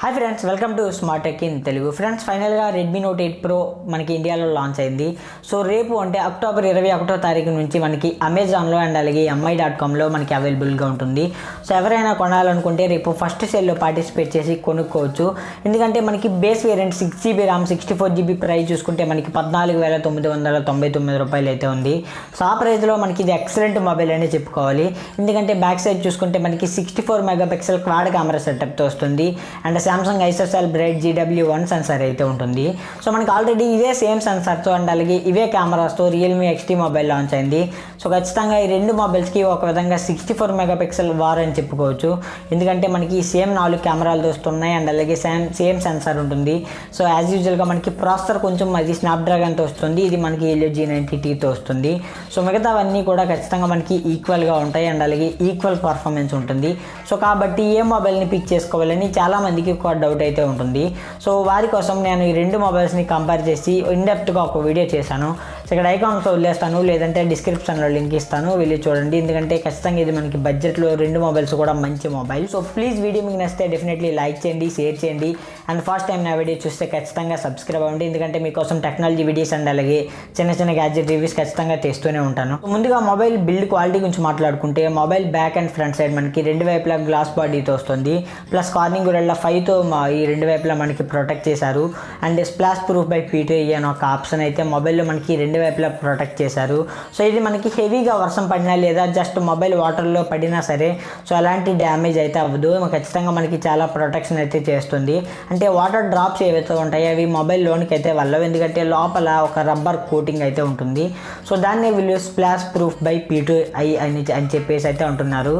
Hi friends, welcome to smart tech in Telugu. Friends, ఫైనల్గా Redmi note 8 pro మనకి ఇండియాలో launch అయింది. సో రేపు అంటే అక్టోబర్ 21వ తారీఖు నుంచి మనకి అమెజాన్లో అండ్ అలాగే mi.comలో మనకి అవైలబుల్గా ఉంటుంది. సో ఎవరైనా కొనాలనుకుంటే రేపు ఫస్ట్ సేల్లో పార్టిసిపేట్ చేసి కొనుక్కోవచ్చు. ఎందుకంటే మనకి base variant 6GB RAM 64GB price చూసుకుంటే మనకి 14,999 రూపాయలు అయితే ఉంది. సో ఆ ప్రైస్లో మనకి ఇది ఎక్సలెంట్ మొబైల్ అనే చెప్పుకోవాలి. ఎందుకంటే బ్యాక్ సైడ్ చూసుకుంటే మనకి 64 మెగాపిక్సెల్ క్వాడ్ కెమెరా సెటప్తో వస్తుంది. And Samsung ISSL bright GW1 sensor అయితే ఉంటుంది. సో మనకి ఆల్రెడీ ఇదే సేమ్ సెన్సార్తో అండ్ అలాగే ఇవే కెమెరాస్తో రియల్మీ XT మొబైల్ లాంచ్ అయింది. సో ఖచ్చితంగా ఈ రెండు మొబైల్స్కి ఒక విధంగా 64 మెగాపిక్సెల్ వార్ అని చెప్పుకోవచ్చు. ఎందుకంటే మనకి సేమ్ 4 కెమెరాలతో వస్తున్నాయి అండ్ అలాగే సేమ్ సెన్సార్ ఉంటుంది. సో యాజ్ యూజువల్గా మనకి ప్రాసెసర్ కొంచెం అది స్నాప్డ్రాగన్తో వస్తుంది, ఇది మనకి Helio G90Tతో వస్తుంది. సో మిగతావన్నీ కూడా ఖచ్చితంగా మనకి ఈక్వల్గా ఉంటాయి అండ్ అలాగే ఈక్వల్ పర్ఫార్మెన్స్ ఉంటుంది. సో కాబట్టి ఏ మొబైల్ని పిక్ చేసుకోవాలని చాలామందికి ఒక డౌట్ అయితే ఉంటుంది. సో వారి కోసం నేను ఈ రెండు మొబైల్స్ని కంపేర్ చేసి ఇన్డెప్త్గా ఒక వీడియో చేశాను. సో ఇక్కడ ఐకాన్స్లో వదిలేస్తాను, లేదంటే డిస్క్రిప్షన్లో లింక్ ఇస్తాను, వెళ్ళి చూడండి. ఎందుకంటే ఖచ్చితంగా ఇది మనకి బడ్జెట్లో రెండు మొబైల్స్ కూడా మంచి మొబైల్. సో ప్లీజ్ వీడియో మీకు నచ్చితే డెఫినెట్లీ లైక్ చేయండి, షేర్ చేయండి అండ్ ఫస్ట్ టైం నా వీడియో చూస్తే ఖచ్చితంగా సబ్స్క్రైబ్ అవ్వండి. ఎందుకంటే మీకోసం టెక్నాలజీ వీడియోస్ అండ్ అలాగే చిన్న గ్యాడ్జెట్ రివ్యూస్ ఖచ్చితంగా తెస్తూనే ఉంటాను. ముందుగా మొబైల్ బిల్డ్ క్వాలిటీ గురించి మాట్లాడుకుంటే mobile back and front side మనకి రెండు వైపులా గ్లాస్ బాడీతో వస్తుంది. ప్లస్ కార్నింగ్ గొరిల్లా 5తో ఈ రెండు వైపులా మనకి ప్రొటెక్ట్ చేశారు. And splash proof by P2i అని ఒక ఆప్షన్ అయితే మొబైల్లో మనకి రెండు వైపులా ప్రొటెక్ట్ చేశారు. సో ఇది మనకి హెవీగా వర్షం పడినా లేదా జస్ట్ మొబైల్ వాటర్లో పడినా సరే సో అలాంటి డ్యామేజ్ అయితే అవ్వదు. ఖచ్చితంగా మనకి చాలా ప్రొటెక్షన్ అయితే చేస్తుంది. అంటే వాటర్ డ్రాప్స్ ఏవైతే ఉంటాయో అవి మొబైల్ లోనికి అయితే వెళ్ళవు, ఎందుకంటే లోపల ఒక రబ్బర్ కోటింగ్ అయితే ఉంటుంది. సో దాన్ని వీళ్ళు స్ప్లాష్ ప్రూఫ్ బై P2i అని చెప్పేసి అయితే అంటున్నారు.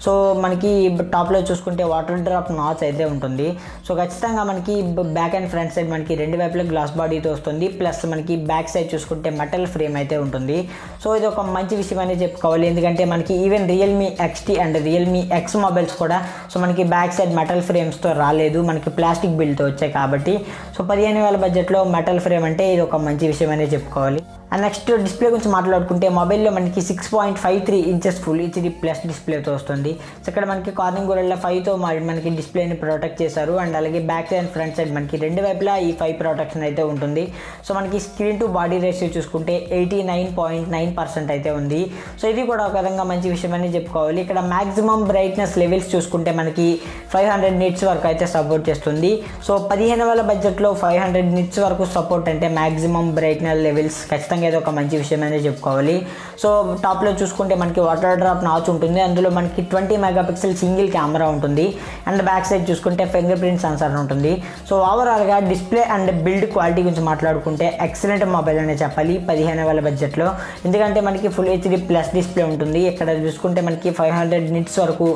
సో మనకి టాప్లో చూసుకుంటే వాటర్ డ్రాప్ నాచ్ అయితే ఉంటుంది. సో ఖచ్చితంగా మనకి బ్యాక్ అండ్ ఫ్రంట్ సైడ్ మనకి రెండు వైపులా గ్లాస్ బాడీతో వస్తుంది. ప్లస్ మనకి బ్యాక్ సైడ్ చూసుకుంటే మెటల్ ఫ్రేమ్ అయితే ఉంటుంది. సో ఇది ఒక మంచి విషయం అనేది చెప్పుకోవాలి. ఎందుకంటే మనకి even Realme XT and Realme X mobiles కూడా సో మనకి బ్యాక్ సైడ్ మెటల్ ఫ్రేమ్స్తో రాలేదు, మనకి ప్లాస్టిక్ బిల్డ్తో వచ్చాయి. కాబట్టి సో 15,000 బడ్జెట్లో మెటల్ ఫ్రేమ్ అంటే ఇది ఒక మంచి విషయం అనేది చెప్పుకోవాలి. అండ్ నెక్స్ట్ డిస్ప్లే గురించి మాట్లాడుకుంటే మొబైల్లో మనకి 6.53 ఇంచెస్ ఫుల్ HD ప్లస్ డిస్ప్లేతో వస్తుంది. సో ఇక్కడ మనకి కార్నింగ్ గొరిల్లా 5తో మనకి డిస్ప్లేని ప్రొటెక్ట్ చేశారు. అండ్ అలాగే back side and front side మనకి రెండు వైపులా ఈ 5 ప్రొటెక్షన్ అయితే ఉంటుంది. సో మనకి స్క్రీన్ టు బాడీ రేషియో చూసుకుంటే 89.9% అయితే ఉంది. సో ఇది కూడా ఒక విధంగా మంచి విషయం అని చెప్పుకోవాలి. ఇక్కడ మ్యాక్సిమం బ్రైట్నెస్ లెవెల్స్ చూసుకుంటే మనకి 500 నిట్స్ వరకు అయితే సపోర్ట్ చేస్తుంది. సో 15,000 బడ్జెట్లో 500 నిట్స్ వరకు సపోర్ట్ అంటే మ్యాక్సిమం బ్రైట్నెస్ లెవెల్స్ ఖచ్చితంగా ఏదో ఒక మంచి విషయం అనేది చెప్పుకోవాలి. సో టాప్లో చూసుకుంటే మనకి వాటర్ డ్రాప్ నాచ్ ఉంటుంది. అందులో మనకి 20 మెగాపిక్సెల్ సింగిల్ కెమెరా ఉంటుంది. అండ్ బ్యాక్ సైడ్ చూసుకుంటే ఫింగర్ ప్రింట్ సెన్సార్ ఉంటుంది. సో ఓవరాల్గా డిస్ప్లే అండ్ బిల్డ్ క్వాలిటీ గురించి మాట్లాడుకుంటే ఎక్సలెంట్ మొబైల్ అనే చెప్పాలి 15,000 బడ్జెట్లో. ఎందుకంటే మనకి ఫుల్ HD ప్లస్ డిస్ప్లే ఉంటుంది. ఇక్కడ చూసుకుంటే మనకి 500 నిట్స్ వరకు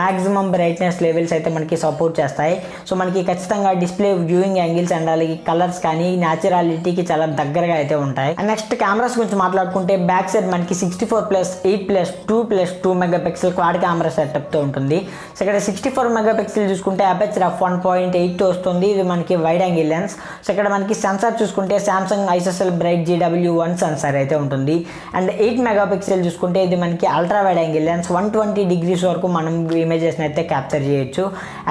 మ్యాక్సిమం బ్రైట్నెస్ లెవెల్స్ అయితే మనకి సపోర్ట్ చేస్తాయి. సో మనకి ఖచ్చితంగా డిస్ప్లే వ్యూయింగ్ యాంగిల్స్ అండ్ అలాగే కలర్స్ కానీ న్యాచురాలిటీకి చాలా దగ్గరగా అయితే ఉంటాయి. అండ్ నెక్స్ట్ కెమెరాస్ గురించి మాట్లాడుకుంటే బ్యాక్ సైడ్ మనకి 64+8+2+2 మెగాపిక్సెల్ క్వాడ్ కెమెరా సెటప్తో ఉంటుంది. సో ఇక్కడ 64 మెగాపిక్సెల్ చూసుకుంటే అపర్చర్ 1.8తో వస్తుంది, ఇది మనకి వైడ్ యాంగిల్ లెన్స్. సో ఇక్కడ మనకి సెన్సార్ చూసుకుంటే Samsung ISSL bright GW1 sensor అయితే ఉంటుంది. అండ్ 8 మెగాపిక్సెల్ చూసుకుంటే ఇది మనకి ultra wide angle lens, 120 degrees వరకు మనం ఇమేజెస్ని అయితే క్యాప్చర్ చేయొచ్చు.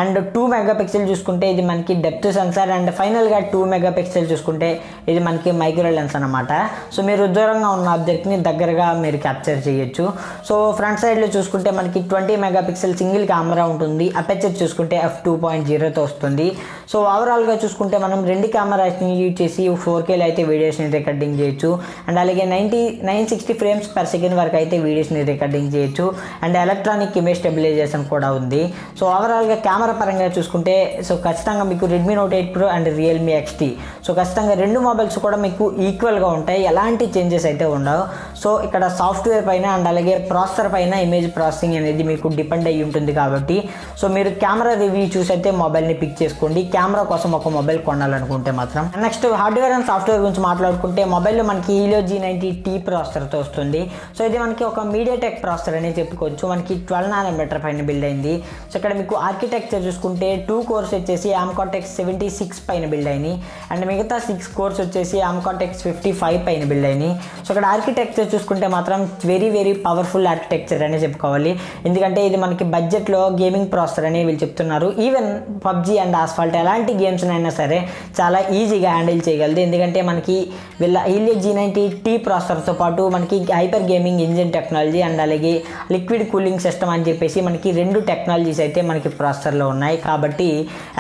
అండ్ 2 మెగాపిక్సెల్ చూసుకుంటే ఇది మనకి డెప్త్ సెన్సార్. అండ్ ఫైనల్గా 2 మెగాపిక్సెల్ చూసుకుంటే ఇది మనకి మైక్రో లెన్స్ అనమాట. సో మీరు దూరంగా ఉన్న ఆబ్జెక్ట్ని దగ్గరగా మీరు క్యాప్చర్ చేయొచ్చు. సో ఫ్రంట్ సైడ్లో చూసుకుంటే మనకి 20 మెగాపిక్సెల్ సింగిల్ కెమెరా ఉంటుంది. అపర్చర్ చూసుకుంటే f2.0తో వస్తుంది. సో ఓవరాల్గా చూసుకుంటే మనం రెండు కెమెరాస్ని యూజ్ చేసి 4Kలో అయితే వీడియోస్ని రికార్డింగ్ చేయొచ్చు. అండ్ అలాగే 960 ఫ్రేమ్స్ పర్ సెకండ్ వరకు అయితే వీడియోస్ని రికార్డింగ్ చేయొచ్చు. అండ్ ఎలక్ట్రానిక్ ఇమేజ్ స్టెబిలైజేషన్ కూడా ఉంది. సో ఓవరాల్గా కెమెరా పరంగా చూసుకుంటే సో ఖచ్చితంగా మీకు Redmi note 8 pro and Realme XT so ఖచ్చితంగా రెండు మొబైల్స్ కూడా మీకు ఈక్వల్గా ఉంటాయి, ఎలాంటి చేంజెస్ అయితే ఉండవు. సో ఇక్కడ సాఫ్ట్వేర్ పైన అండ్ అలాగే ప్రాసెసర్ పైన ఇమేజ్ ప్రాసెసింగ్ అనేది మీకు డిపెండ్ అయ్యి ఉంటుంది. కాబట్టి సో మీరు కెమెరా రివ్యూ చూసి అయితే మొబైల్ని పిక్ చేసుకోండి, కెమెరా కోసం ఒక మొబైల్ కొనాలనుకుంటే మాత్రం. నెక్స్ట్ హార్డ్వేర్ అండ్ సాఫ్ట్వేర్ గురించి మాట్లాడుకుంటే మొబైల్లో మనకి Helio G90T ప్రాసెసర్తో వస్తుంది. సో ఇది మనకి ఒక మీడియాటెక్ ప్రాసెసర్ అని చెప్పుకోవచ్చు. మనకి 12 నానోమీటర్ పైన బిల్డ్ అయింది. సో ఇక్కడ మీకు ఆర్కిటెక్చర్ చూసుకుంటే 2 కోర్స్ వచ్చేసి AMCORTEX 76 పైన బిల్డ్ అయినాయి. అండ్ మిగతా 6 కోర్స్ వచ్చేసి AMCORTEX 55 పైన బిల్డ్ అయినాయి. సో ఇక్కడ ఆర్కిటెక్చర్ చూసుకుంటే మాత్రం వెరీ పవర్ఫుల్ ఆర్కిటెక్చర్ అనే చెప్పుకోవాలి. ఎందుకంటే ఇది మనకి బడ్జెట్లో గేమింగ్ ప్రాసెసర్ అని వీళ్ళు చెప్తున్నారు. ఈవెన్ PUBG అండ్ ఆస్ఫాల్ట్ ఎలాంటి గేమ్స్నైనా సరే చాలా ఈజీగా హ్యాండిల్ చేయగలదు. ఎందుకంటే మనకి వీళ్ళ హీలియో G90T ప్రాసెసర్తో పాటు మనకి hyper gaming engine technology and అలాగే లిక్విడ్ కూలింగ్ సిస్టమ్ అని చెప్పేసి మనకి 2 టెక్నాలజీస్ అయితే మనకి ప్రాసెసర్లో ఉన్నాయి. కాబట్టి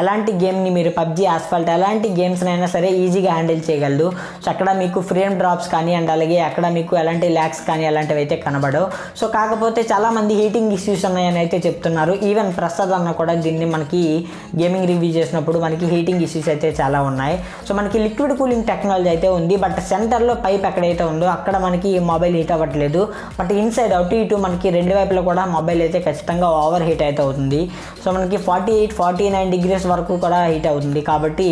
ఎలాంటి గేమ్ని మీరు PUBG, Asphalt ఎలాంటి గేమ్స్నైనా సరే ఈజీగా హ్యాండిల్ చేయగలదు. సో అక్కడ మీకు ఫ్రేమ్ డ్రాప్స్ కానీ అండ్ అలాగే అక్కడ మీకు ఎలాంటి ల్యాగ్స్ కానీ అలాంటివి అయితే కనబడవు. సో కాకపోతే చాలామంది హీటింగ్ ఇష్యూస్ ఉన్నాయని అయితే చెప్తున్నారు. ఈవెన్ ప్రసాద్ అన్న కూడా దీన్ని మనకి గేమింగ్ రివ్యూ చేసినప్పుడు మనకి హీటింగ్ ఇష్యూస్ అయితే చాలా ఉన్నాయి. సో మనకి లిక్విడ్ కూలింగ్ టెక్నాలజీ అయితే ఉంది, బట్ సెంటర్లో పైప్ ఎక్కడైతే ఉందో అక్కడ మనకి మొబైల్ హీట్ అవ్వట్లేదు. బట్ ఇన్సైడ్ అటు ఇటు మనకి 2 వైపులా కూడా మొబైల్ అయితే ఖచ్చితంగా ఓవర్ హీట్ అయితే అవుతుంది. సో మనకి 48-49 డిగ్రీస్ వరకు కూడా హీట్ అవుతుంది. కాబట్టి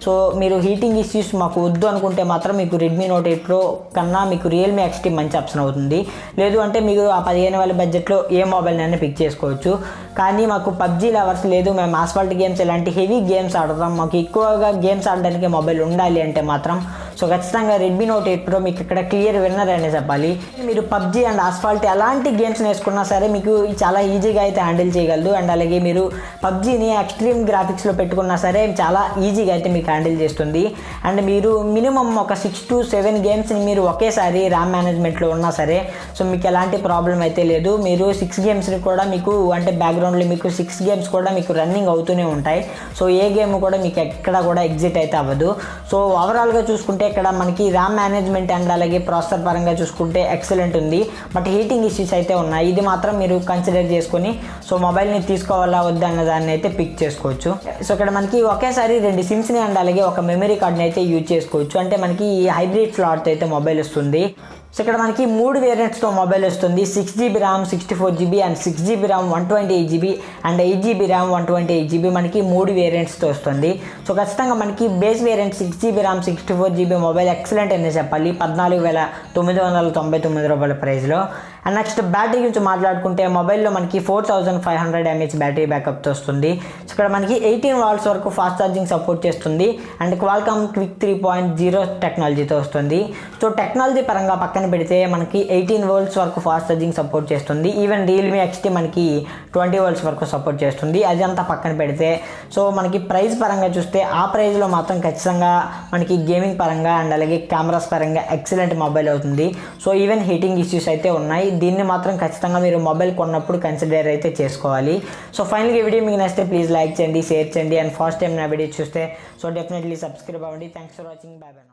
సో మీరు హీటింగ్ ఇష్యూస్ మాకు వద్దు అనుకుంటే మాత్రం మీకు రెడ్మీ నోట్ 8 ప్రో కన్నా మీకు రియల్మీ XT మంచి ఆప్షన్ అవుతుంది. లేదు అంటే మీరు ఆ 15,000 బడ్జెట్లో ఏ మొబైల్ అయినా పిక్ చేసుకోవచ్చు. కానీ మాకు PUBG లవర్స్ లేదు, మేము ఆస్ఫాల్ట్ గేమ్స్ ఇలాంటి హెవీ గేమ్స్ ఆడతాం, మాకు ఎక్కువగా గేమ్స్ ఆడడానికి మొబైల్ ఉండాలి అంటే మాత్రం సో ఖచ్చితంగా రెడ్మీ నోట్ 8 ప్రో మీకు ఇక్కడ క్లియర్ విన్నర్ అనే చెప్పాలి. మీరు PUBG అండ్ ఆస్ఫాల్ట్ ఎలాంటి గేమ్స్ నేర్చుకున్నా సరే మీకు చాలా ఈజీగా అయితే హ్యాండిల్ చేయగలదు. అండ్ అలాగే మీరు PUBGని ఎక్స్ట్రీమ్ గ్రాఫిక్స్లో పెట్టుకున్నా సరే చాలా ఈజీగా అయితే మీకు హ్యాండిల్ చేస్తుంది. అండ్ మీరు మినిమం ఒక 6 to 7 గేమ్స్ని మీరు ఒకేసారి ర్యామ్ మేనేజ్మెంట్లో ఉన్నా సరే సో మీకు ఎలాంటి ప్రాబ్లం అయితే లేదు. మీరు 6 గేమ్స్ని కూడా మీకు అంటే బ్యాక్గ్రౌండ్లో మీకు 6 గేమ్స్ కూడా మీకు రన్నింగ్ అవుతూనే ఉంటాయి. సో ఏ గేమ్ కూడా మీకు ఎక్కడ కూడా ఎగ్జిట్ అయితే అవ్వదు. సో ఓవరాల్గా చూసుకుంటే ఇక్కడ మనకి ర్యామ్ మేనేజ్మెంట్ అండ్ అలాగే ప్రాసెసర్ పరంగా చూసుకుంటే ఎక్సలెంట్ ఉంది. బట్ హీటింగ్ ఇష్యూస్ అయితే ఉన్నాయి. ఇది మాత్రం మీరు కన్సిడర్ చేసుకొని సో మొబైల్ని తీసుకోవాలా వద్దా అన్న దాన్ని అయితే పిక్ చేసుకోవచ్చు. సో ఇక్కడ మనకి ఒకేసారి 2 సిమ్స్ని అండ్ అలాగే ఒక మెమరీ కార్డ్ని అయితే యూజ్ చేసుకోవచ్చు. అంటే మనకి హైబ్రిడ్ స్లాట్ అయితే మొబైల్ వస్తుంది. సో ఇక్కడ మనకి 3 వేరియంట్స్తో మొబైల్ వస్తుంది. 6GB RAM, 64GB and 6GB RAM 128GB and 8GB RAM 128GB మనకి 3 వేరియంట్స్తో వస్తుంది. సో ఖచ్చితంగా మనకి base variant 6GB RAM 64GB mobile excellent అనే చెప్పాలి 14,999 రూపాయల ప్రైస్లో. అండ్ నెక్స్ట్ బ్యాటరీ గురించి మాట్లాడుకుంటే మొబైల్లో మనకి 4500 mAh బ్యాటరీ బ్యాకప్తో వస్తుంది. సో ఇక్కడ మనకి 18 వాట్స్ వరకు ఫాస్ట్ ఛార్జింగ్ సపోర్ట్ చేస్తుంది అండ్ క్వాల్కామ్ క్విక్ 3.0 టెక్నాలజీతో వస్తుంది. సో టెక్నాలజీ పరంగా పక్కన పెడితే మనకి 18 వోల్ట్స్ వరకు ఫాస్ట్ ఛార్జింగ్ సపోర్ట్ చేస్తుంది. ఈవెన్ రియల్మీ XT మనకి 20 వోల్ట్స్ వరకు సపోర్ట్ చేస్తుంది. అది అంతా పక్కన పెడితే సో మనకి ప్రైస్ పరంగా చూస్తే ఆ ప్రైస్లో మాత్రం ఖచ్చితంగా మనకి గేమింగ్ పరంగా అండ్ అలాగే కెమెరాస్ పరంగా ఎక్సలెంట్ మొబైల్ అవుతుంది. సో ఈవెన్ హీటింగ్ ఇష్యూస్ అయితే ఉన్నాయి. దీన్ని మాత్రం ఖచ్చితంగా మీరు మొబైల్ కొన్నప్పుడు కన్సిడర్ అయితే చేసుకోవాలి. సో ఫైనల్గా వీడియో మీకు నచ్చితే ప్లీజ్ లైక్ చేయండి, షేర్ చేయండి అండ్ ఫస్ట్ టైం నా వీడియో చూస్తే సో డెఫినెట్లీ సబ్స్క్రైబ్ అవ్వండి. Thanks for watching. By by.